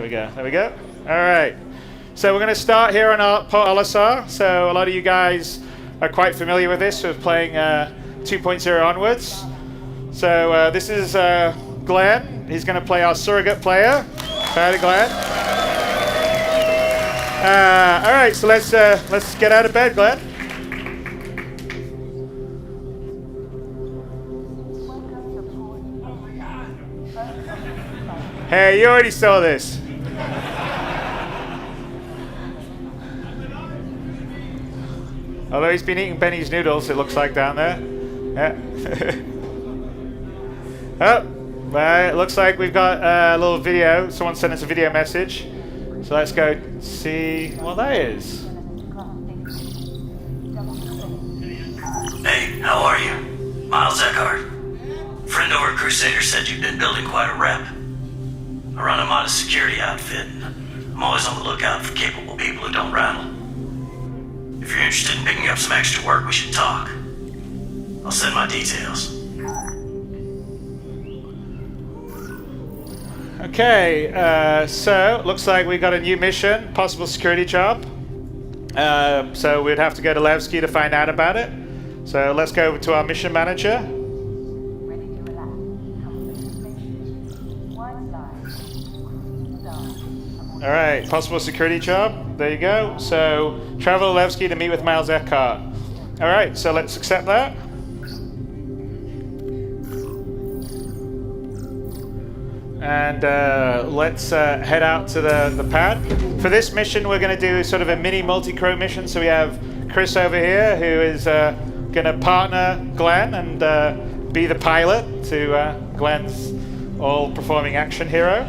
There we go. There we go. All right. So we're going to start here on our Port Olisar. So a lot of you guys are quite familiar with this, with playing 2.0 onwards. So this is Glenn. He's going to play our surrogate player. Howdy, Glenn. All right. So let's get out of bed, Glenn. Hey, you already saw this. Although he's been eating Benny's noodles, it looks like down there. Yeah. Oh, well, it looks like we've got a little video. Someone sent us a video message. So let's go see what that is. Hey, how are you? Miles Eckhart. Friend over at Crusader said you've been building quite a rep. I run a modest security outfit. I'm always on the lookout for capable people who don't rattle. If you're interested in picking up some extra work, we should talk. I'll send my details. Okay, so looks like we got a new mission, possible security job. So we'd have to go to Levski to find out about it. So let's go over to our mission manager. All right, possible security job. There you go. So travel to Levski to meet with Miles Eckhart. All right, so let's accept that. And let's head out to the pad. For this mission, we're going to do sort of a mini multi-crew mission. So we have Chris over here, who is going to partner Glenn and be the pilot to Glenn's all-performing action hero.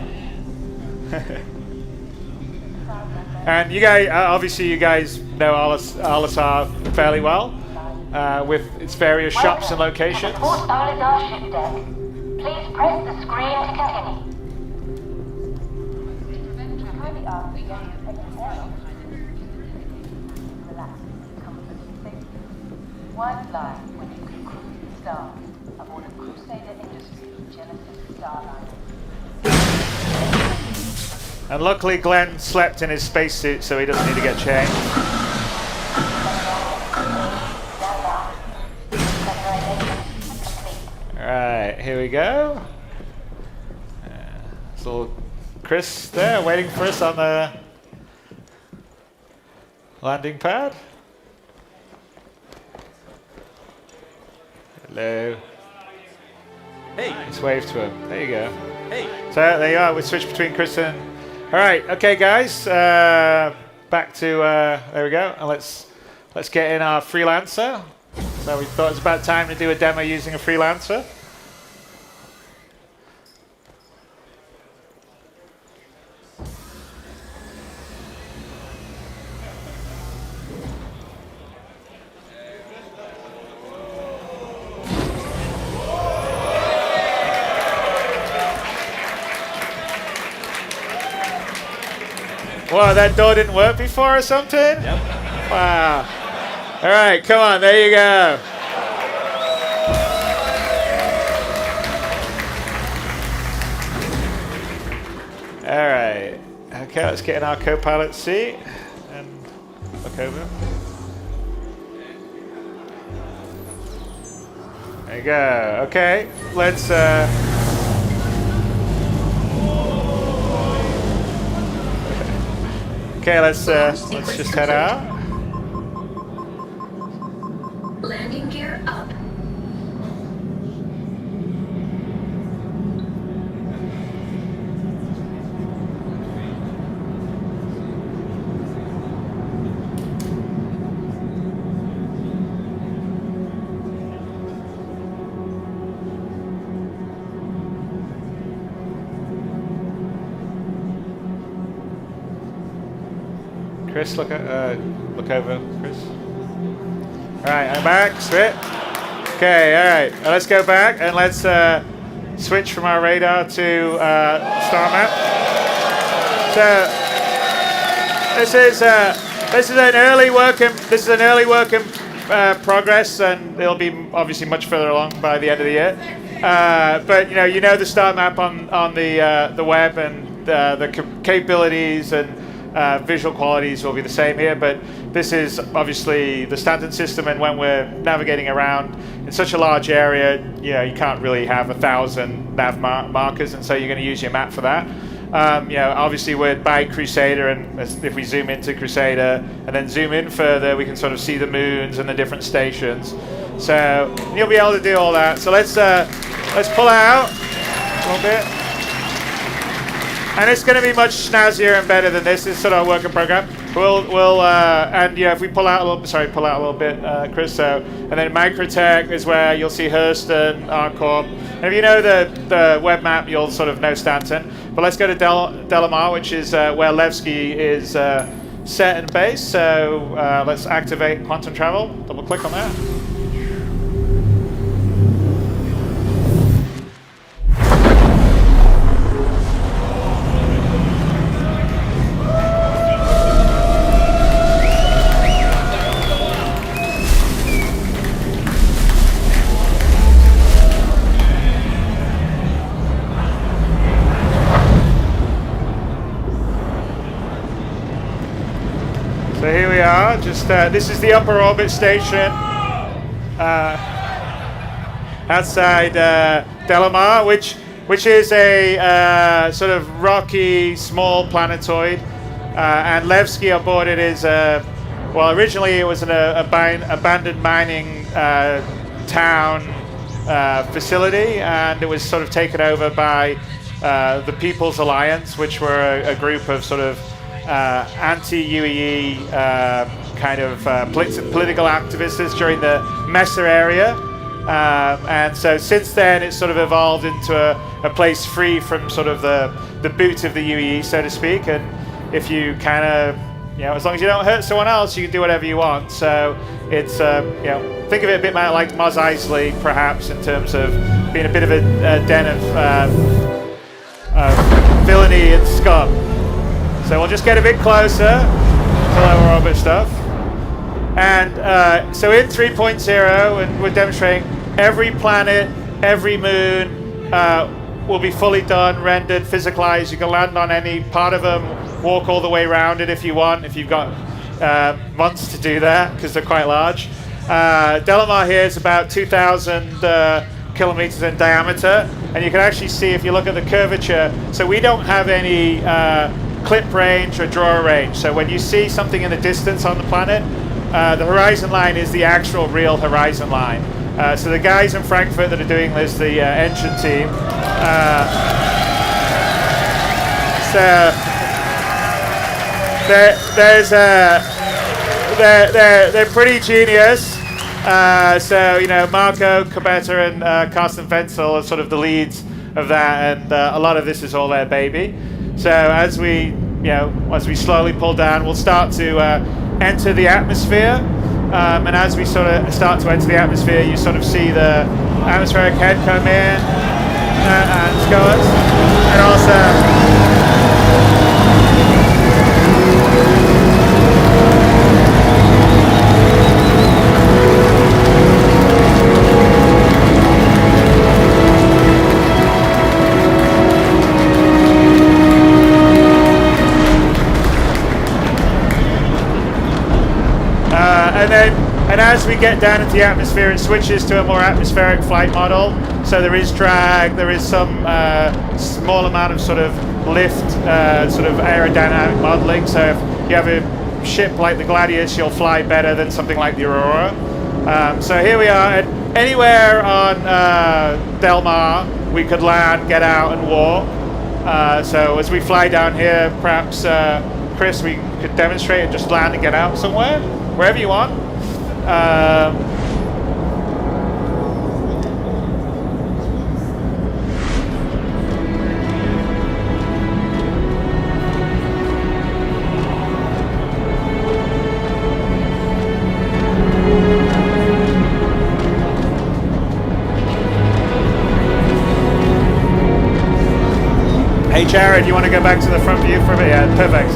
And you guys, obviously, you guys know Olisar fairly well, with its various shops and locations. Olisar ship deck. Please press the screen to continue. One flight when you can cruise the stars aboard a Crusader Industries Genesis Starliner. And luckily Glenn slept in his spacesuit, so he doesn't need to get changed. Alright, here we go. So Chris there waiting for us on the landing pad. Hello. Hey. Just wave to him. There you go. Hey. So there you are. We switch between Chris and... All right. Okay, guys. Back to... there we go. And let's get in our freelancer. So we thought it was about time to do a demo using a freelancer. Wow, that door didn't work before or something? Yep. Wow. All right, come on, there you go. All right. Okay, let's get in our co-pilot seat and look over. There you go. Okay, let's... Okay, let's just head out. Landing gear up. Chris, look over, Chris. All right, I'm back. Straight. Okay, all right. Now let's go back and let's switch from our radar to star map. So this is an early work in progress, and it'll be obviously much further along by the end of the year. But you know the star map on the web, and capabilities and visual qualities will be the same here, but this is obviously the standard system, and when we're navigating around in such a large area, you can't really have 1,000 nav markers, and so you're going to use your map for that. Obviously we're by Crusader, and if we zoom into Crusader and then zoom in further, we can sort of see the moons and the different stations. So you'll be able to do all that. So let's pull out a little bit. And it's going to be much snazzier and better than this. It's sort of a work in program. If we pull out a little bit, Chris. So, and then Microtech is where you'll see Hurston, Arcorp. And if you know the web map, you'll sort of know Stanton. But let's go to Delamar, which is where Levski is set and base. So let's activate quantum travel. Double click on that. So here we are, this is the upper orbit station outside Delamar, which is a sort of rocky, small planetoid. And Levski on board it is, originally it was an abandoned mining town facility, and it was sort of taken over by the People's Alliance, which were a group of sort of anti-UEE kind of political activists during the Messer area, and so since then it's sort of evolved into a place free from sort of the boot of the UEE, so to speak. And if you kind of, as long as you don't hurt someone else, you can do whatever you want. So it's think of it a bit like Mos Eisley, perhaps, in terms of being a bit of a den of villainy and scum. So we'll just get a bit closer to lower orbit stuff. And so in 3.0, and we're demonstrating every planet, every moon will be fully done, rendered, physicalized. You can land on any part of them, walk all the way around it if you want, if you've got months to do that, because they're quite large. Delamar here is about 2,000 kilometers in diameter, and you can actually see if you look at the curvature. So we don't have any clip range or draw range. So when you see something in the distance on the planet, the horizon line is the actual real horizon line. So the guys in Frankfurt that are doing this, the engine team, they're pretty genius. Marco Cabetta and Carsten Wenzel are sort of the leads of that, and a lot of this is all their baby. So as we slowly pull down, we'll start to enter the atmosphere, and as we sort of start to enter the atmosphere, you sort of see the atmospheric head come in and go us, and also. And as we get down into the atmosphere, it switches to a more atmospheric flight model. So there is drag, there is some small amount of sort of lift, sort of aerodynamic modeling. So if you have a ship like the Gladius, you'll fly better than something like the Aurora. So here we are. And anywhere on Delamar, we could land, get out, and walk. So as we fly down here, perhaps, Chris, we could demonstrate and just land and get out somewhere, wherever you want. Hey Jared, you want to go back to the front view for a bit? Yeah, perfect.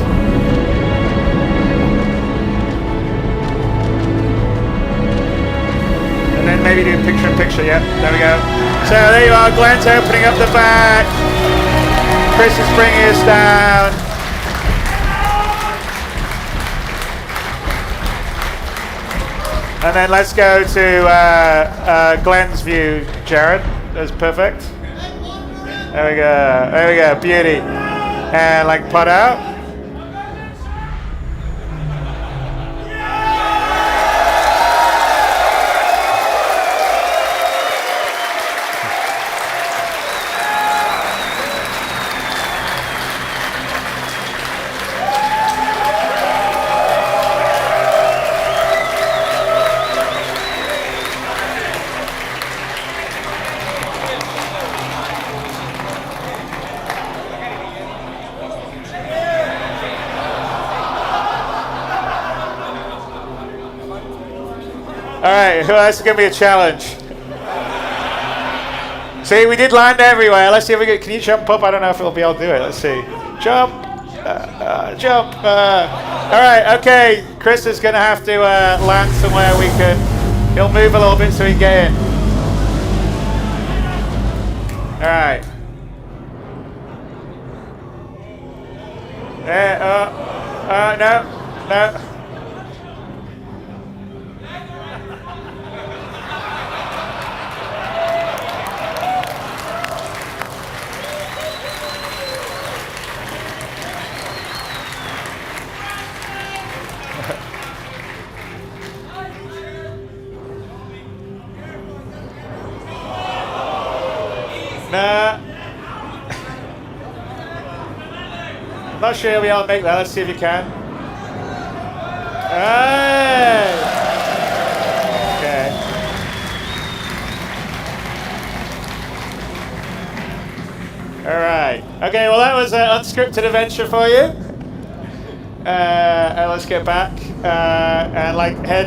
And then maybe do picture-in-picture, yeah, there we go. So there you are, Glenn's opening up the back. Chris is bringing us down. And then let's go to Glenn's view, Jared. That's perfect. There we go. There we go. Beauty. And like pot out. All right, who else is going to be a challenge? See, we did land everywhere. Let's see if we can you jump up? I don't know if we'll be able to do it. Let's see. Jump. Jump. All right, okay. Chris is going to have to land somewhere we can. He'll move a little bit so he can get in. All right. No. Nah. I'm not sure you'll be able to make that. Let's see if you can. Hey! Okay. Alright. Okay, well that was an unscripted adventure for you. And let's get back. And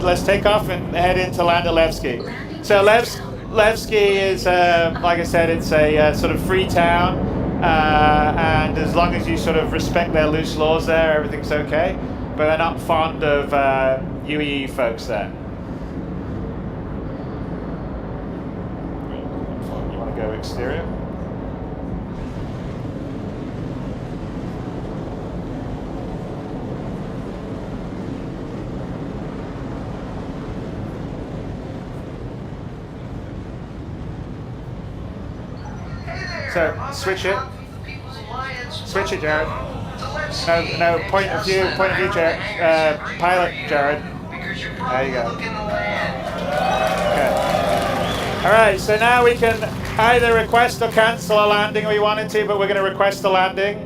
let's take off and head into Land of Levski. So Levski is, like I said, it's a sort of free town, and as long as you sort of respect their loose laws there, everything's okay. But they're not fond of UEE folks there. You want to go exterior? So, switch it. Switch it, Jared. No, point of view, Jared. Pilot, Jared. There you go. Okay. Alright, so now we can either request or cancel a landing if we wanted to, but we're going to request a landing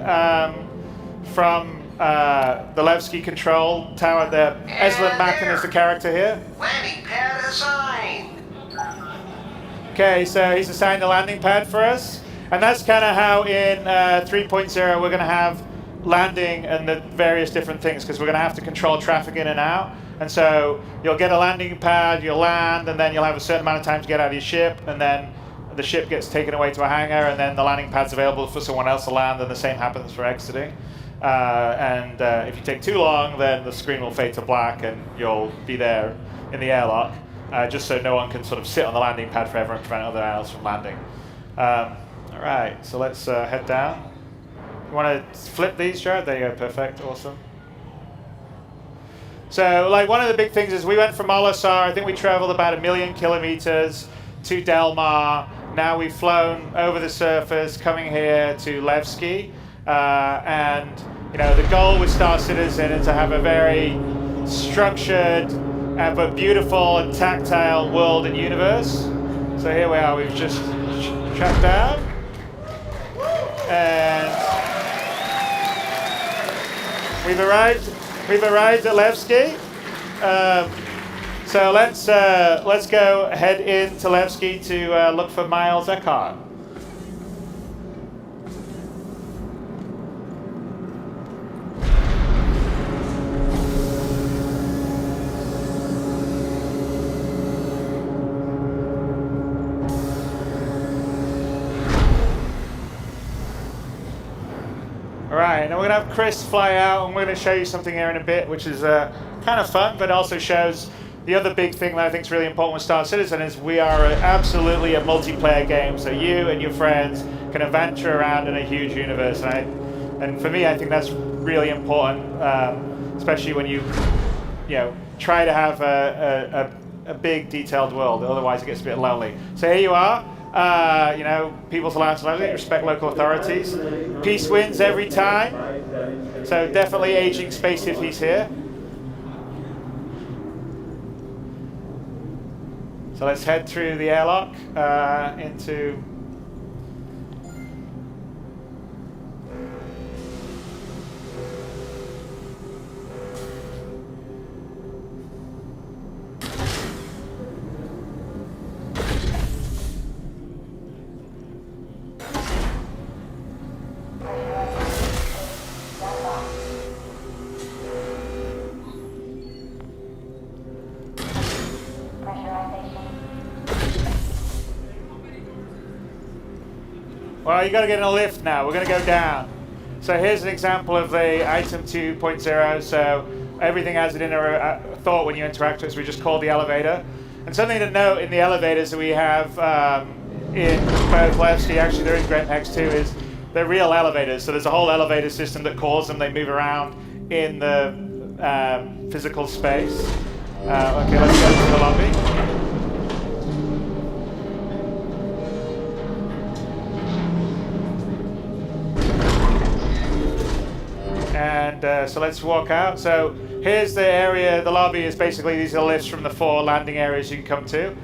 from the Levski control tower there. Eslan Macken is the character here. Landing pad assigned. Okay, so he's assigned a landing pad for us. And that's kind of how in 3.0 we're going to have landing and the various different things, because we're going to have to control traffic in and out. And so you'll get a landing pad, you'll land, and then you'll have a certain amount of time to get out of your ship, and then the ship gets taken away to a hangar, and then the landing pad's available for someone else to land, and the same happens for exiting. If you take too long, then the screen will fade to black, and you'll be there in the airlock, just so no one can sort of sit on the landing pad forever and prevent other else from landing. All right, so let's head down. You want to flip these, Jared? There you go, perfect, awesome. So, like, one of the big things is we went from Olisar, I think we traveled about 1 million kilometers to Delmar. Now we've flown over the surface, coming here to Levski. And, you know, the goal with Star Citizen is to have a very structured but beautiful and tactile world and universe. So here we are, we've just shut down. And we've arrived at Levski. So let's go head into Levski to look for Miles Eckhart. Alright, now we're going to have Chris fly out, and we're going to show you something here in a bit, which is kind of fun, but also shows the other big thing that I think is really important with Star Citizen is we are absolutely a multiplayer game, so you and your friends can venture around in a huge universe. And for me, I think that's really important, especially when you try to have a big, detailed world. Otherwise, it gets a bit lonely. So here you are. People's allowed to respect local authorities. Peace wins every time. So definitely aging spaceship he's here. So let's head through the airlock into... Well, you got to get in a lift now. We're going to go down. So here's an example of the item 2.0. So everything has an inner thought when you interact with it. So we just call the elevator. And something to note in the elevators that we have in both Levski, actually they're in Grant X2, is they're real elevators. So there's a whole elevator system that calls them. They move around in the physical space. Okay, let's go to the lobby. And so let's walk out. So here's the area, the lobby is basically, these are lifts from the 4 landing areas you can come to.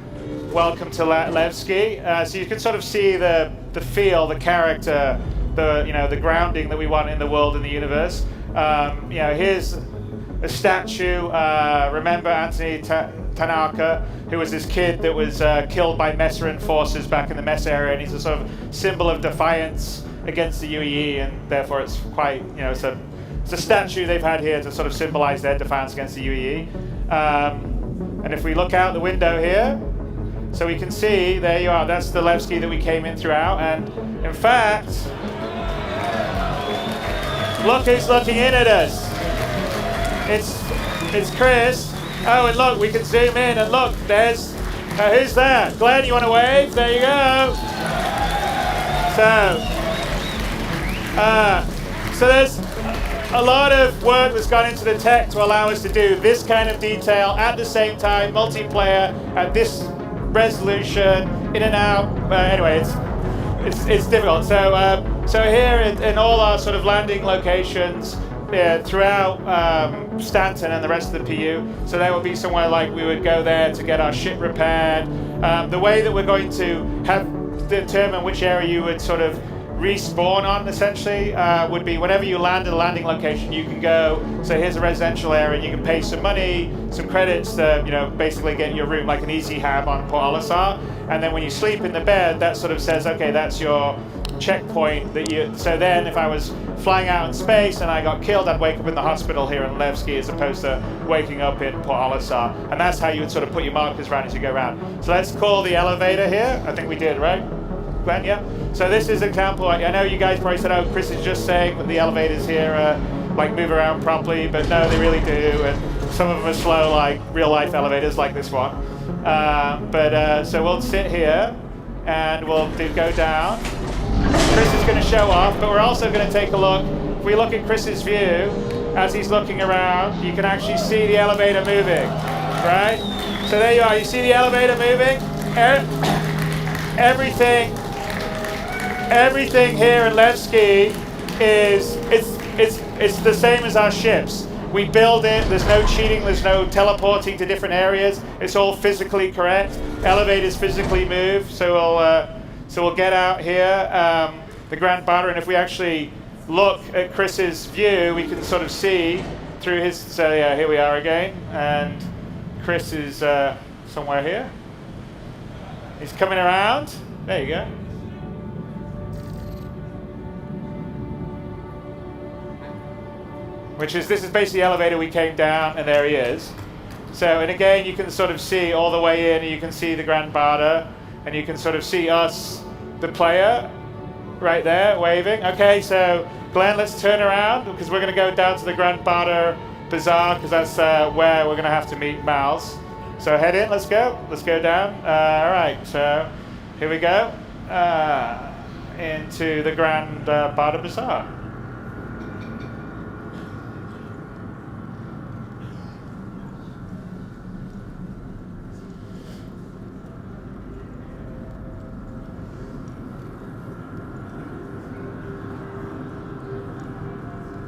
Welcome to Levski. So you can sort of see the feel, the character, the grounding that we want in the world and the universe. Here's a statue. Remember Anthony Tanaka, who was this kid that was killed by Messeran forces back in the Mess area, and he's a sort of symbol of defiance against the UEE, and therefore it's quite, it's a statue they've had here to sort of symbolize their defiance against the UEE. And if we look out the window here, so we can see, there you are, that's the Levski that we came in throughout, and in fact, look who's looking in at us. It's Chris. Oh, and look, we can zoom in, and look, there's, who's that? Glenn, you want to wave? There you go. So there's a lot of work that's gone into the tech to allow us to do this kind of detail at the same time, multiplayer at this resolution, in and out. Anyway, it's difficult. So here in all our sort of landing locations throughout Stanton and the rest of the PU, so there will be somewhere like we would go there to get our ship repaired. The way that we're going to determine which area you would sort of respawn on, essentially, would be whenever you land at a landing location, you can go, so here's a residential area, and you can pay some money, some credits to, basically get your room, like an easy hab on Port Olisar, and then when you sleep in the bed, that sort of says, okay, that's your checkpoint so then if I was flying out in space and I got killed, I'd wake up in the hospital here in Levski as opposed to waking up in Port Olisar, and that's how you would sort of put your markers around as you go around. So let's call the elevator here. I think we did, right? Glenn, yeah? So this is an example. I know you guys probably said, oh, Chris is just saying that the elevators here move around properly, but no, they really do, and some of them are slow, like real-life elevators like this one. So we'll sit here, and we'll go down. Chris is going to show off, but we're also going to take a look. If we look at Chris's view, as he's looking around, you can actually see the elevator moving, right? So there you are. You see the elevator moving? Everything here in Levski it's the same as our ships. We build it. There's no cheating. There's no teleporting to different areas. It's all physically correct. Elevators physically move. So we'll get out here, the Grand Barter, and if we actually look at Chris's view, we can sort of see through his. So yeah, here we are again, and Chris is somewhere here. He's coming around. There you go. This is basically the elevator we came down, and there he is. So, and again, you can sort of see all the way in, and you can see the Grand Barter, and you can sort of see us, the player, right there, waving. Okay, so Glenn, let's turn around, because we're going to go down to the Grand Barter Bazaar, because that's where we're going to have to meet Miles. So head in, let's go down. All right, so here we go. into the Grand Barda Bazaar.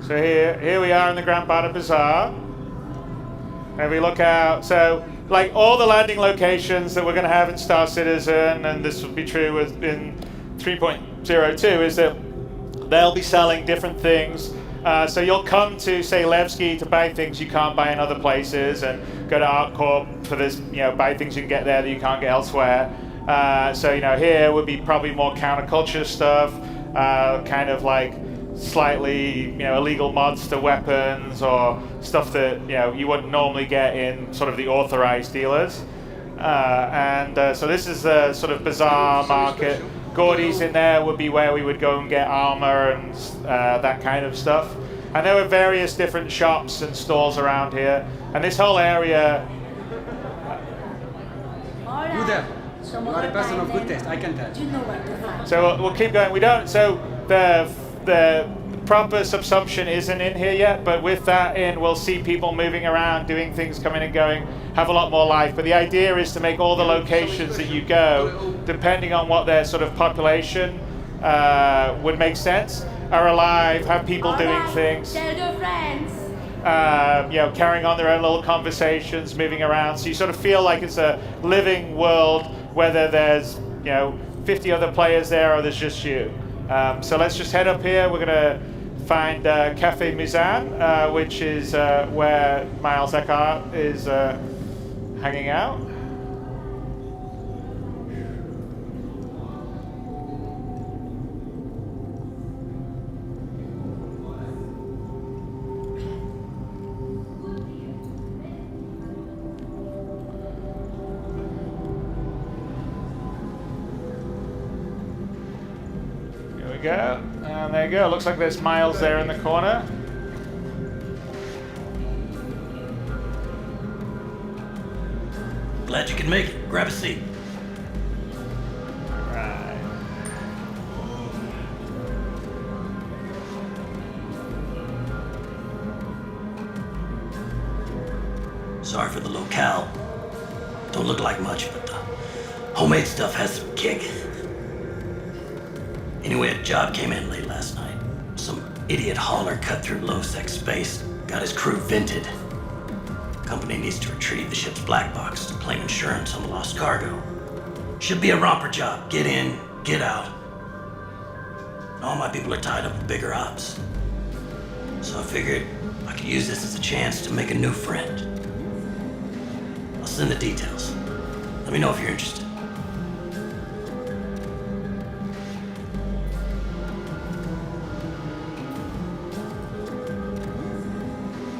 So here we are in the Grand Barda Bazaar. And we look out, so like all the landing locations that we're going to have in Star Citizen, and this will be true in 3.02, is that they'll be selling different things. So you'll come to, say, Levski to buy things you can't buy in other places, and go to ArtCorp for this, buy things you can get there that you can't get elsewhere. So, here would be probably more counterculture stuff, kind of like slightly, illegal mods to weapons or stuff that, you wouldn't normally get in sort of the authorized dealers. So this is the sort of bazaar market. Gordy's in there would be where we would go and get armor and that kind of stuff. And there were various different shops and stores around here. And this whole area... You there. You are a person of good taste, I can tell. So we'll keep going. We don't... So the proper subsumption isn't in here yet, but with that in, we'll see people moving around, doing things, coming and going, have a lot more life. But the idea is to make all the locations that you go, depending on what their sort of population would make sense, are alive, have people doing things. Tell your friends. Carrying on their own little conversations, moving around. So you sort of feel like it's a living world, whether there's 50 other players there or there's just you. So let's just head up here. We're gonna find Cafe Muzan, which is where Miles Eckhart is hanging out. Go. And there you go. Looks like there's Miles there in the corner. Glad you could make it. Grab a seat. Right. Sorry for the locale. Don't look like much, but the homemade stuff has some kick. Anyway, a job came in late last night. Some idiot hauler cut through low-sec space, got his crew vented. Company needs to retrieve the ship's black box to claim insurance on the lost cargo. Should be a romper job. Get in, get out. All my people are tied up with bigger ops. So I figured I could use this as a chance to make a new friend. I'll send the details. Let me know if you're interested.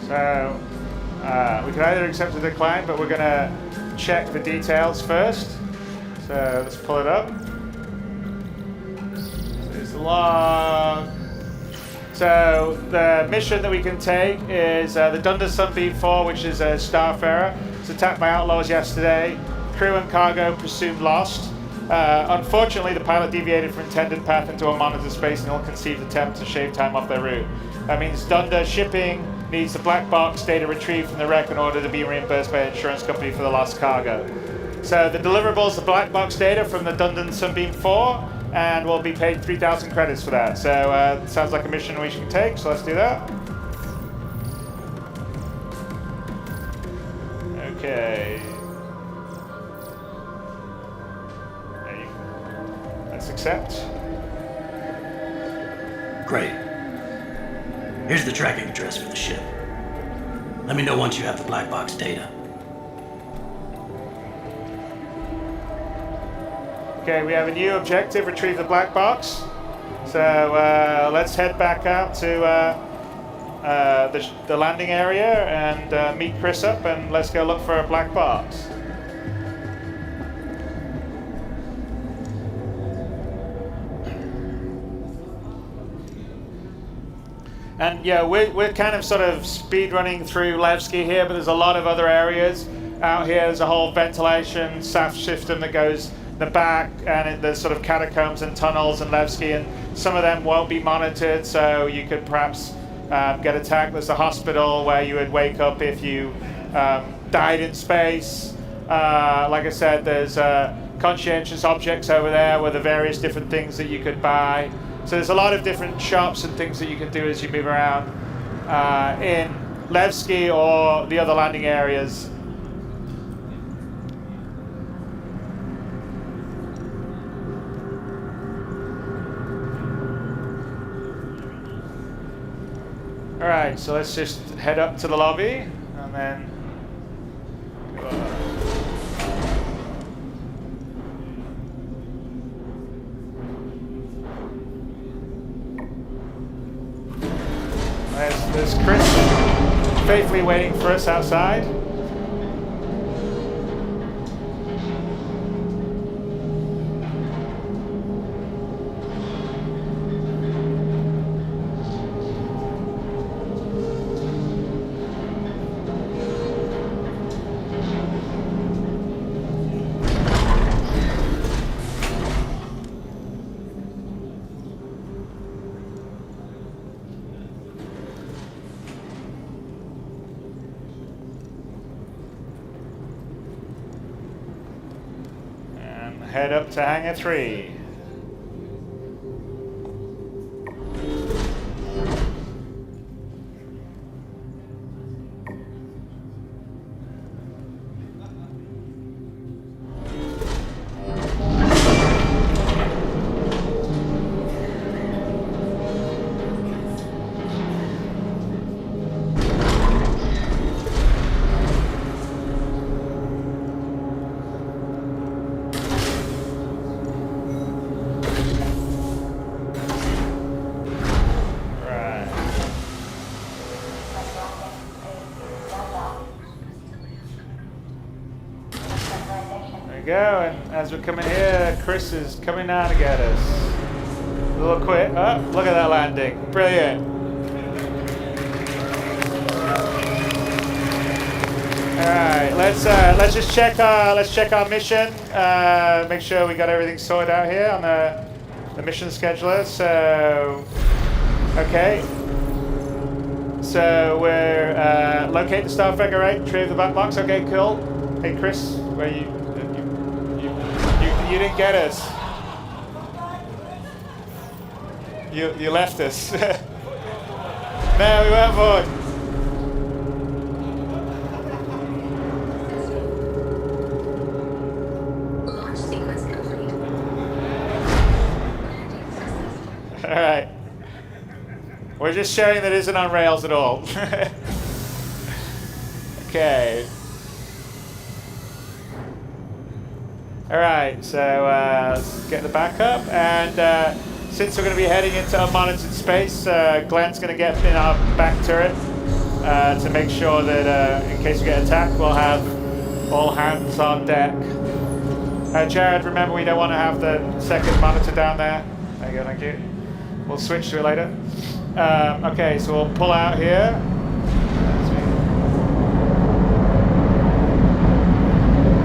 So we can either accept or decline, but we're going to check the details first. So let's pull it up. So there's the log. So the mission that we can take is the Dunda Sunbeam 4, which is a starfarer. It's attacked by outlaws yesterday. Crew and cargo presumed lost. Unfortunately, the pilot deviated from intended path into a monitor space and ill-conceived attempt to shave time off their route. That means Dunda Shipping needs the black box data retrieved from the wreck in order to be reimbursed by an insurance company for the lost cargo. So the deliverables, the black box data from the Dundon Sunbeam 4, and we'll be paid 3,000 credits for that. So sounds like a mission we should take, so let's do that. Okay. Let's accept. Great. Here's the tracking address for the ship. Let me know once you have the black box data. Okay, we have a new objective, retrieve the black box. So let's head back out to the landing area and meet Chris up, and let's go look for a black box. And yeah, we're kind of sort of speed running through Levski here, but there's a lot of other areas out here. There's a whole ventilation SAF system that the back, and there's sort of catacombs and tunnels and Levski, and some of them won't be monitored, so you could perhaps get attacked. There's a hospital where you would wake up if you died in space. Like I said, there's conscientious objects over there with the various different things that you could buy. So there's a lot of different shops and things that you can do as you move around in Levski or the other landing areas. All right, so let's just head up to the lobby and then there's Chris faithfully waiting for us outside. Head up to Hangar 3. Go, and as we're coming here, Chris is coming down to get us. A little quick. Oh, look at that landing! Brilliant. All right, let's just check our mission. Make sure we got everything sorted out here on the mission scheduler. So, okay. So we're locate the star figure, right? Retrieve the black box. Okay, cool. Hey, Chris, where you? You didn't get us. You left us. No, we weren't bored. Launch sequence complete. All right. We're just showing that it isn't on rails at all. Okay. All right, so let's get the backup, and since we're going to be heading into unmonitored space, Glenn's going to get in our back turret to make sure that in case we get attacked, we'll have all hands on deck. Jared, remember we don't want to have the second monitor down there. There you go, thank you. We'll switch to it later. Okay, so we'll pull out here.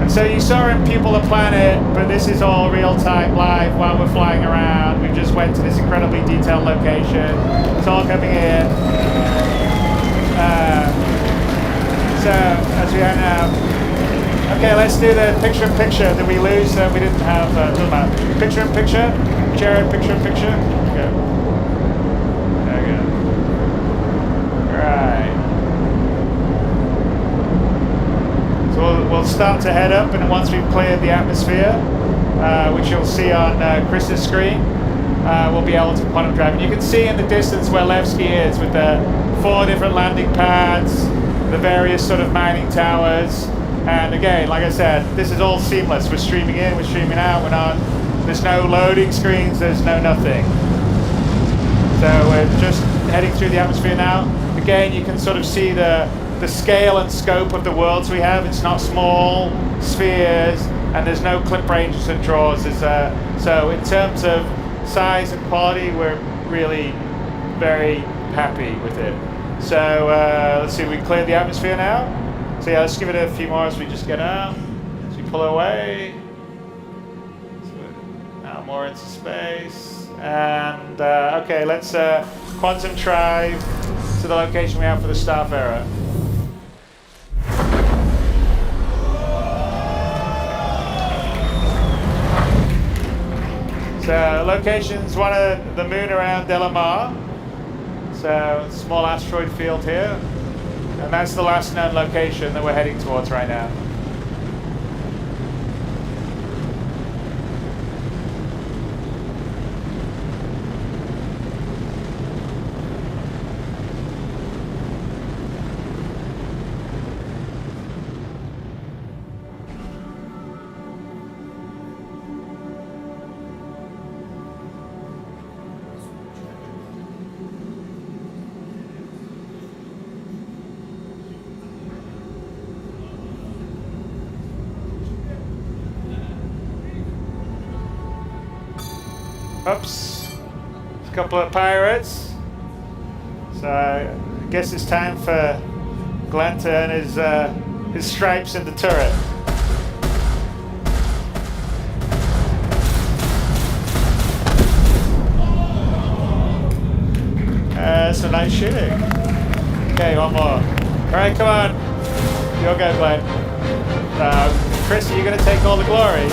So you saw in People the Planet, but this is all real-time live while we're flying around. We just went to this incredibly detailed location. It's all coming in. So as we are now, okay, let's do the picture-in-picture. Did we lose? We didn't have. Doesn't matter. Picture-in-picture. Jared, picture-in-picture. Okay. There we go. All right. We'll start to head up, and once we've cleared the atmosphere, which you'll see on Chris's screen, we'll be able to quantum drive. And you can see in the distance where Levski is with the 4 different landing pads, the various sort of mining towers. And again, like I said, this is all seamless. We're streaming in, we're streaming out, there's no loading screens, there's no nothing. So we're just heading through the atmosphere now. Again, you can sort of see the scale and scope of the worlds we have. It's not small spheres, and there's no clip ranges and draws. So in terms of size and quality, we're really very happy with it. So let's see, we cleared the atmosphere now. So yeah, let's give it a few more as we just get out. As we pull away. more into space. And okay, let's quantum drive to the location we have for the Starfarer. So location's one of the moon around Delamar. So small asteroid field here. And that's the last known location that we're heading towards right now. Oops, a couple of pirates. So I guess it's time for Glenn to earn his stripes in the turret. Some nice shooting. Okay, one more. All right, come on. You'll go, Glenn. Chris, are you going to take all the glory?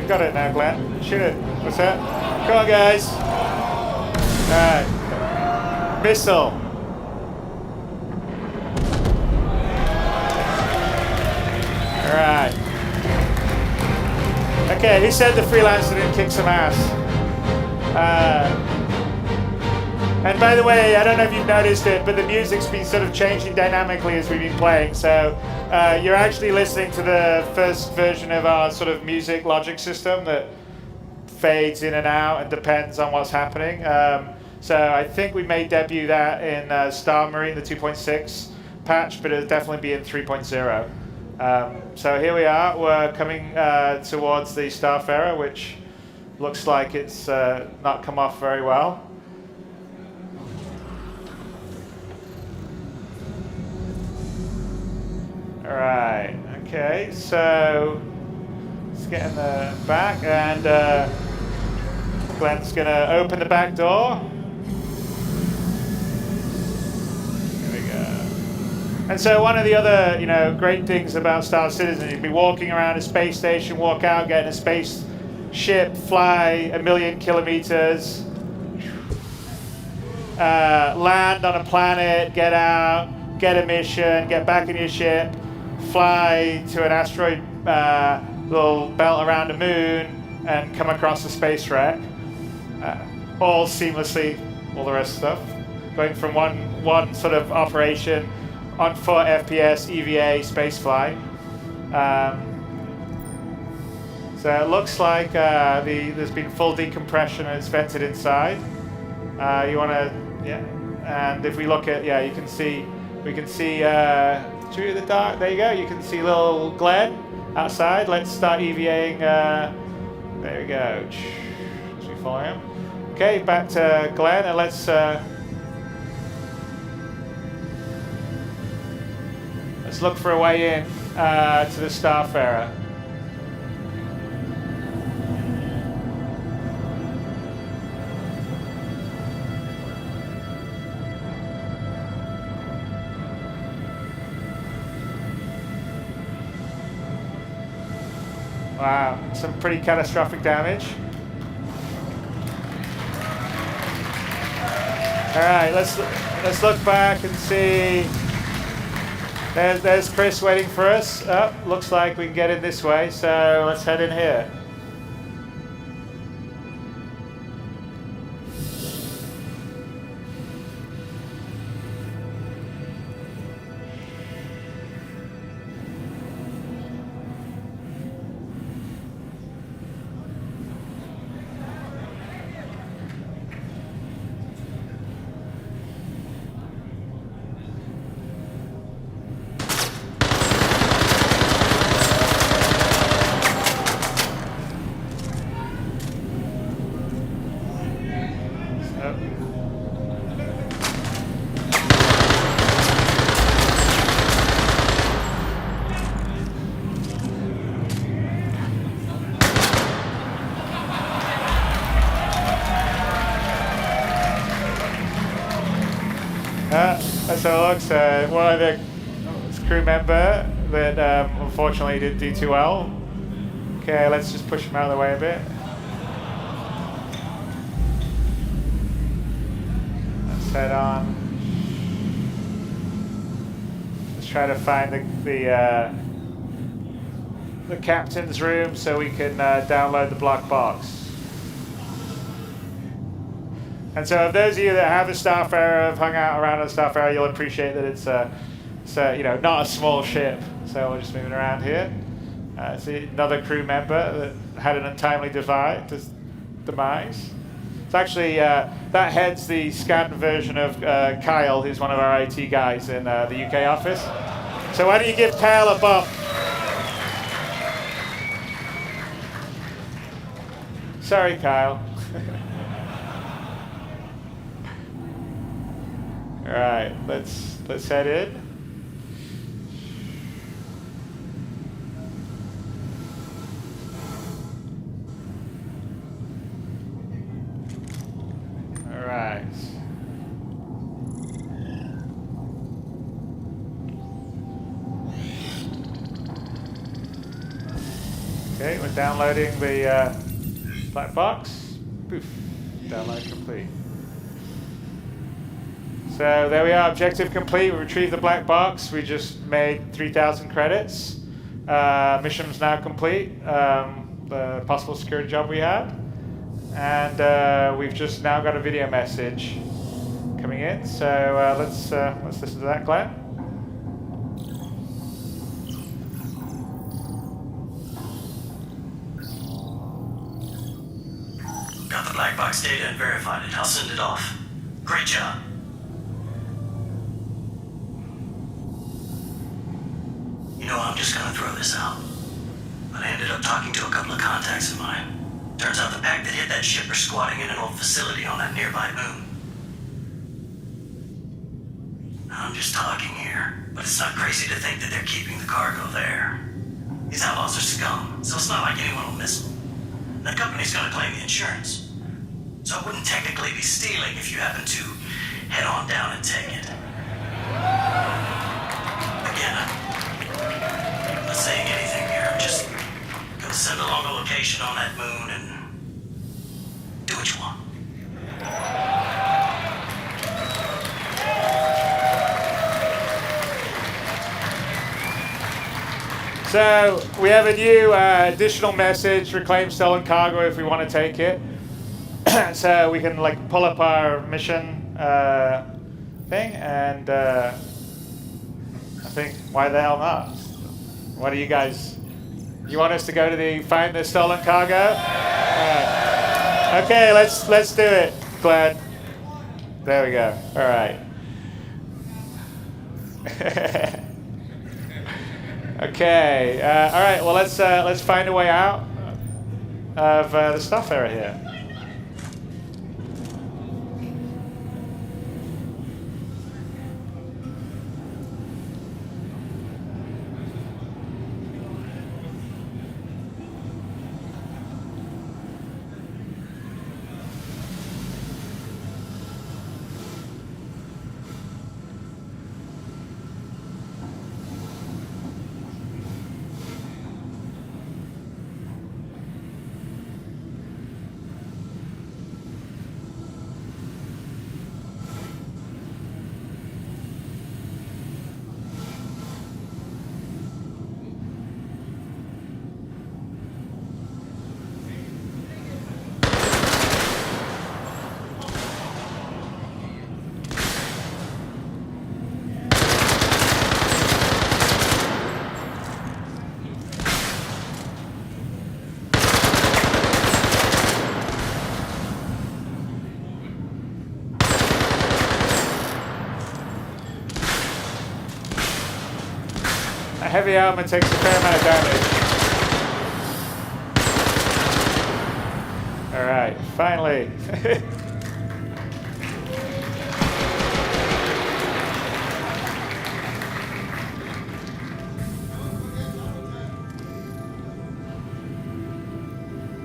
Got it now, Glenn. Shoot it. What's that? Come on, guys. Alright. Missile. Alright. Okay, he said the freelancer didn't kick some ass. And by the way, I don't know if you've noticed it, but the music's been sort of changing dynamically as we've been playing. So you're actually listening to the first version of our sort of music logic system that fades in and out and depends on what's happening. So I think we may debut that in Star Marine, the 2.6 patch, but it'll definitely be in 3.0. So here we are. We're coming towards the Starfarer, which looks like it's not come off very well. Alright, okay, so let's get in the back, and Glenn's going to open the back door. There we go. And so one of the other, great things about Star Citizen, you'd be walking around a space station, walk out, get in a spaceship, fly 1,000,000 kilometers, land on a planet, get out, get a mission, get back in your ship, fly to an asteroid little belt around the moon, and come across a space wreck. All seamlessly, all the rest of stuff. Going from one sort of operation on foot, FPS, EVA, spaceflight. So it looks like there's been full decompression and it's vented inside. You want to, yeah. And if we look at, we can see through the dark. There you go. You can see little Glenn outside. Let's start EVAing. There we go. As we follow him. Okay, back to Glenn, and let's look for a way in to the Starfarer. Wow, some pretty catastrophic damage. All right, let's look back and see. There's Chris waiting for us. Oh, looks like we can get in this way, so let's head in here. so it looks one of the crew member that unfortunately didn't do too well. Okay, let's just push him out of the way a bit. Let's head on. Let's try to find the captain's room so we can download the black box. And so, if those of you that have a Starfarer, have hung out around a Starfarer, you'll appreciate that it's you know, not a small ship. So we're just moving around here. See another crew member that had an untimely demise. It's actually that heads the scanned version of Kyle, who's one of our IT guys in the UK office. So why don't you give Kyle a bump? Sorry, Kyle. All right, let's head in. All right. Okay, we're downloading the black box. Poof. Download complete. So there we are, objective complete. We retrieved the black box. We just made 3,000 credits. Mission's now complete. The possible security job we had. And we've just now got a video message coming in. So let's listen to that, Glenn. Got the black box data and verified it. I'll send it off. Great job. You know, I'm just gonna throw this out, but I ended up talking to a couple of contacts of mine. Turns out the pack that hit that ship are squatting in an old facility on that nearby moon. I'm just talking here, but it's not crazy to think that they're keeping the cargo there. These outlaws are scum, so it's not like anyone will miss them. The company's gonna claim the insurance, so it wouldn't technically be stealing if you happen to head on down and take it. Again, I'm not saying anything here. I'm just gonna send along a location on that moon and do what you want. So we have a new additional message: reclaim stolen cargo if we want to take it. So we can like pull up our mission thing, and I think why the hell not? What do you guys? You want us to go to find the stolen cargo? Okay, let's do it, Glenn. There we go. All right. Okay. All right. Well, let's find a way out of the stuff area here. Heavy armor takes a fair amount of damage. All right, finally.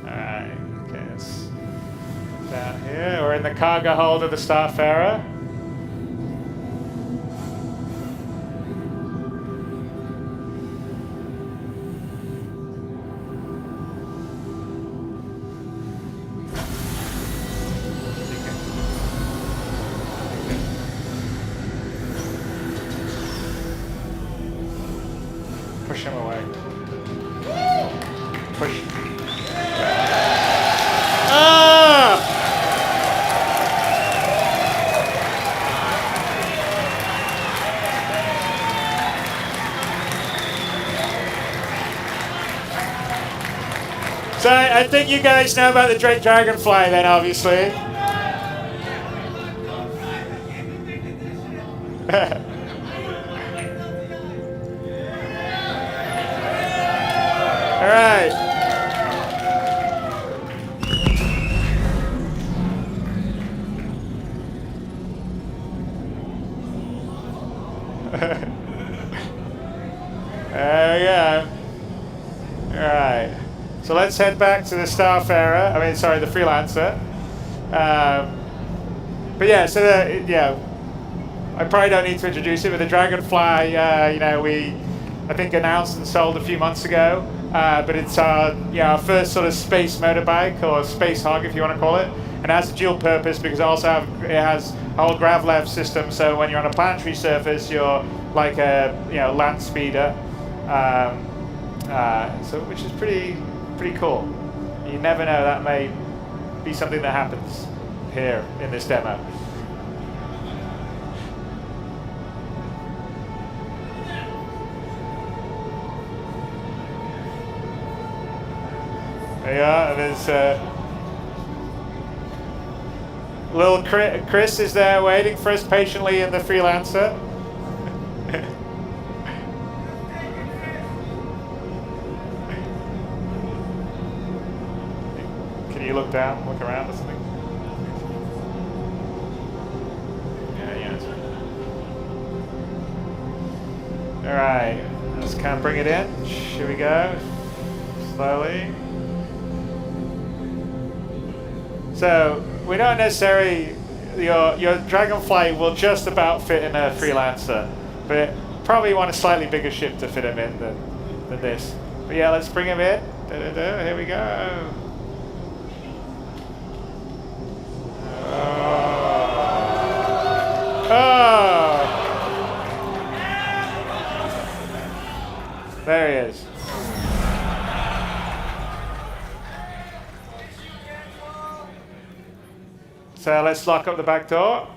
All right, okay, it's down here. We're in the cargo hold of the Starfarer. So I think you guys know about the Drake Dragonfly then, obviously. All right. There we go. All right. So let's head back to the Starfarer. I mean, sorry, the Freelancer. But yeah, so I probably don't need to introduce it, but the Dragonfly, I think announced and sold a few months ago. But it's our first sort of space motorbike, or space hog if you want to call it. And it has a dual purpose because it has a whole gravlev system. So when you're on a planetary surface, you're like a land speeder. Which is pretty cool. You never know, that may be something that happens here in this demo. There you are. There's little Chris is there waiting for us patiently in the Freelancer. Can you look down, look around or something? Yeah. All right, let's kind of bring it in. Here we go, slowly. So we don't necessarily, your Dragonfly will just about fit in a Freelancer, but probably want a slightly bigger ship to fit him in than this. But yeah, let's bring him in. Here we go. Oh! There he is. So let's lock up the back door.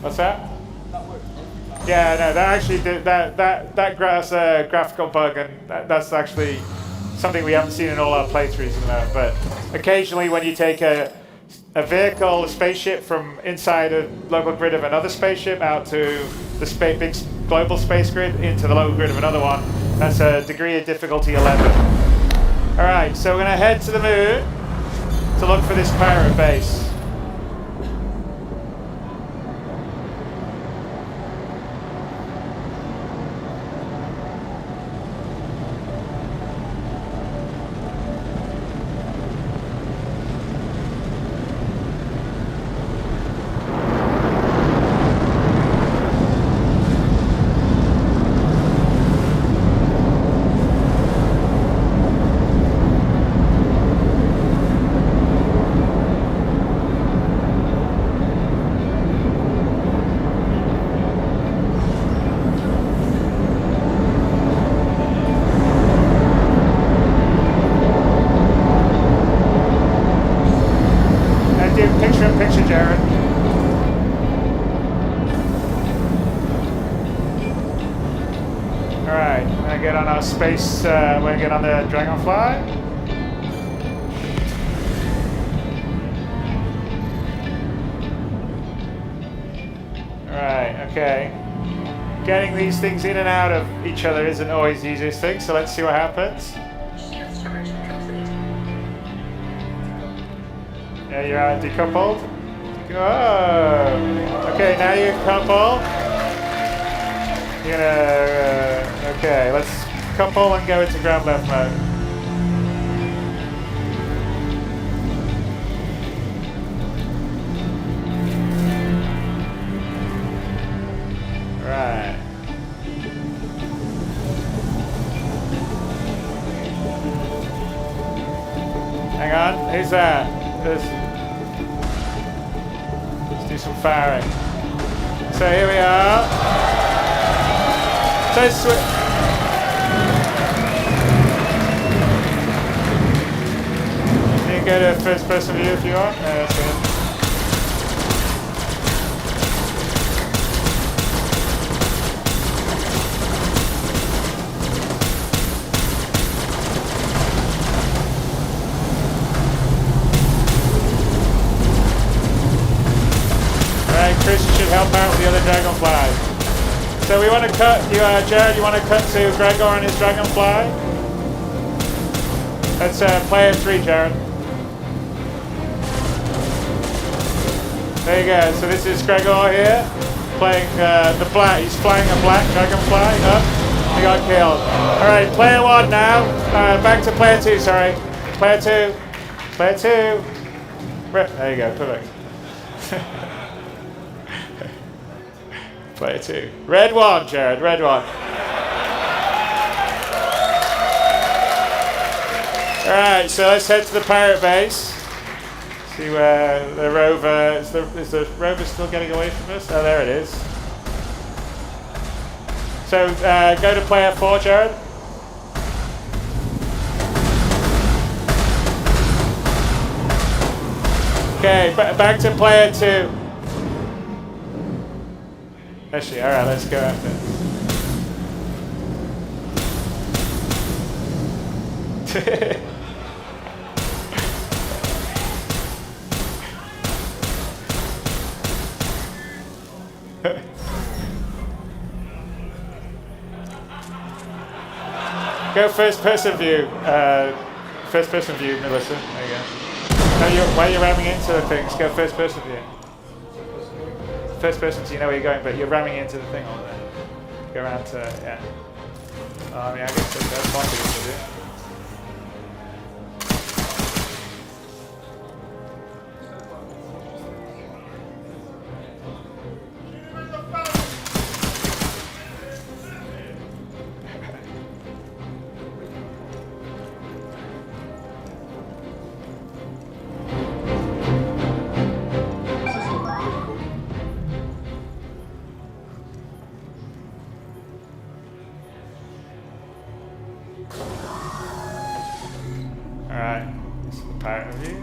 What's that? Yeah, no, that actually did that's a graphical bug, and that's actually something we haven't seen in all our playthroughs, but occasionally when you take a vehicle, a spaceship from inside a local grid of another spaceship out to the big global space grid into the local grid of another one, that's a degree of difficulty 11. All right, so we're going to head to the moon to look for this pirate base. Picture, Jared. All right, we're gonna get on our space. We're gonna get on the Dragonfly. All right, okay. Getting these things in and out of each other isn't always the easiest thing, so let's see what happens. Yeah, you're decoupled. Oh, okay, now you're coupled. You're gonna, okay, let's couple and go into ground left mode. Right. Hang on, who's that? Let's do some firing. So here we are. So you can go to first person view if you want. No, that's good. help out with the other dragonfly. So we want to cut, Jared, you want to cut to Gregor and his dragonfly? That's player 3, Jared. There you go. So this is Gregor here, playing the black. He's flying a black dragonfly up. He got killed. All right, player 1 now. Back to player 2. Sorry, player 2. Player 2. There you go. Perfect. Player 2. Red 1, Jared. Red 1. All right. So let's head to the pirate base. See where the rover is. The rover still getting away from us? Oh, there it is. So go to player 4, Jared. Okay, back to player 2. Actually, all right, let's go after it. Go first person view. First person view, Melissa. There you go. No, while you're ramming into the things, go first person view. First person so you know where you're going, but you're ramming into the thing all there. Go around to, yeah. I mean, I guess that's one thing to do. Alright, this is the pirate review.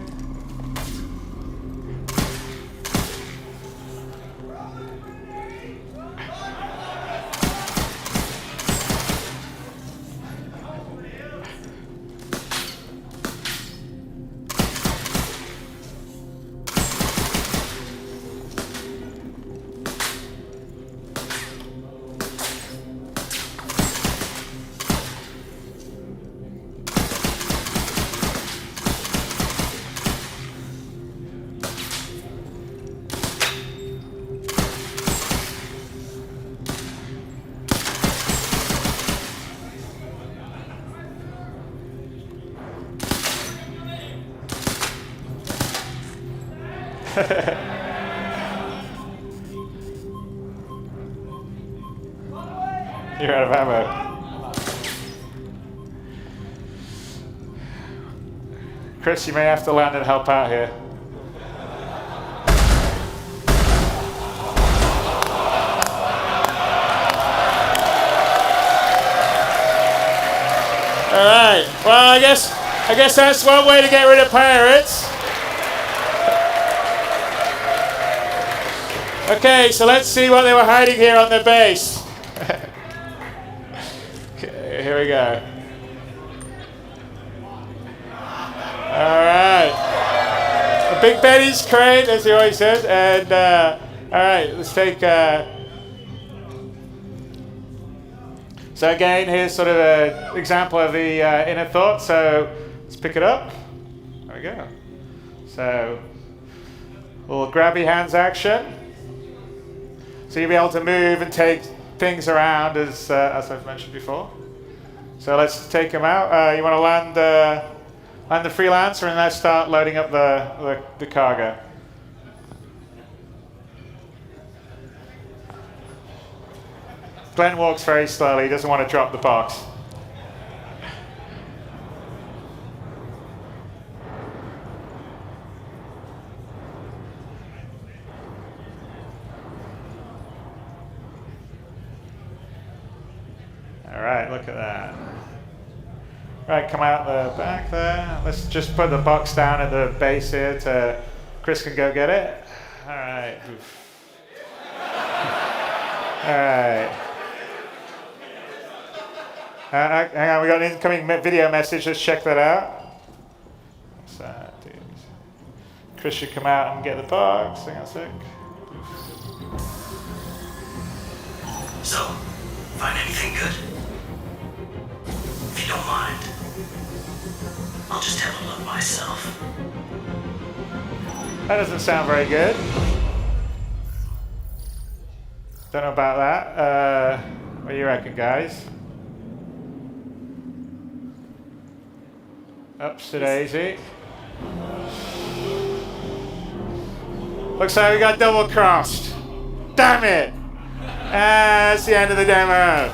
You're out of ammo. Chris, you may have to land and help out here. All right. Well, I guess that's one way to get rid of pirates. Okay, so let's see what they were hiding here on their base. Okay, here we go. All right. A Big Betty's crate, as he always says. And, all right, let's take... So again, here's sort of an example of the inner thought. So let's pick it up. There we go. So, little grabby hands action. So you'll be able to move and take things around, as I've mentioned before. So let's take them out. You want to land the freelancer, and let's start loading up the cargo. Glenn walks very slowly. He doesn't want to drop the box. All right, look at that. Right, come out the back there. Let's just put the box down at the base here to Chris can go get it. All right. All right. Hang on, we got an incoming video message. Let's check that out. What's that, dude? Chris should come out and get the box. Hang on a sec. So, find anything good? If you don't mind, I'll just have a look myself. That doesn't sound very good. Don't know about that. What do you reckon, guys? Ups to daisy. Looks like we got double crossed. Damn it! That's the end of the demo.